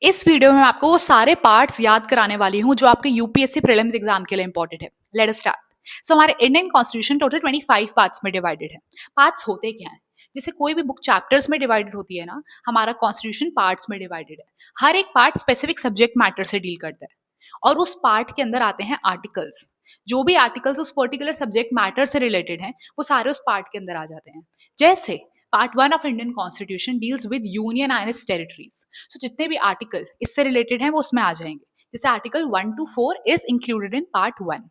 इस वीडियो में मैं आपको वो सारे पार्ट्स याद कराने वाली हूँ जो आपके यूपीएससी प्रीलिम्स एग्जाम के लिए इंपॉर्टेंट है। Let us start. सो हमारे इंडियन कॉन्स्टिट्यूशन टोटल 25 पार्ट्स में डिवाइडेड है। पार्ट्स होते क्या हैं? जैसे कोई भी बुक चैप्टर्स में डिवाइडेड होती है ना, हमारा कॉन्स्टिट्यूशन पार्ट्स में डिवाइडेड है। हर एक पार्ट स्पेसिफिक सब्जेक्ट मैटर से डील करता है और उस पार्ट के अंदर आते हैं आर्टिकल्स। जो भी आर्टिकल्स उस पर्टिकुलर सब्जेक्ट मैटर से रिलेटेड हैं वो सारे उस पार्ट के अंदर आ जाते हैं। जैसे part 1 of Indian constitution deals with union and its territories. So जितने भी आर्टिकल इससे रिलेटेड हैं वो उसमें आ जाएंगे। जैसे article 1 to 4 is included in part 1.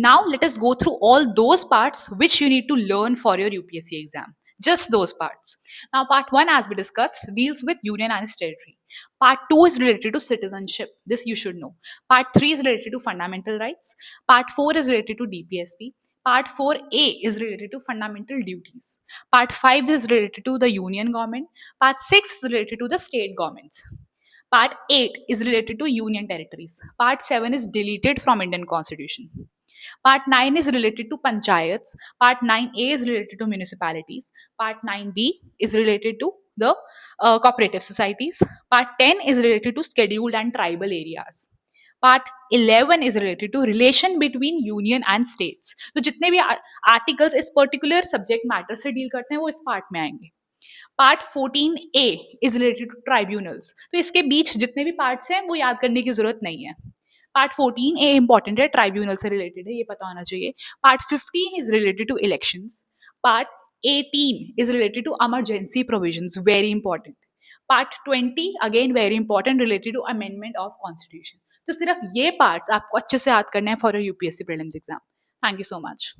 Now let us go through all those parts which you need to learn for your UPSC exam. Just those parts. Now part 1, as we discussed, deals with union and its territory. Part 2 is related to citizenship. This you should know. Part 3 is related to fundamental rights. Part 4 is related to DPSP. Part 4A is related to fundamental duties. Part 5 is related to the union government. Part 6 is related to the state governments. Part 8 is related to union territories. Part 7 is deleted from Indian constitution. Part 9 is related to panchayats. Part 9A is related to municipalities. Part 9B is related to the cooperative societies. Part 10 is related to scheduled and tribal areas. Part 11 is related to relation between union and states. तो जितने भी articles इस particular subject matter से deal करते हैं वो इस part में आएंगे। Part 14A is related to tribunals. तो इसके बीच जितने भी पार्ट्स हैं वो याद करने की जरूरत नहीं है। पार्ट 14A इंपॉर्टेंट है, ट्राइब्यूनल से रिलेटेड है, ये पता होना चाहिए। Part 15 is related to elections. Part 18 is related to emergency provisions, very important. Part 20 again very important, related to amendment of constitution. तो सिर्फ ये पार्ट्स आपको अच्छे से याद करने हैं for your UPSC prelims exam. Thank you so much.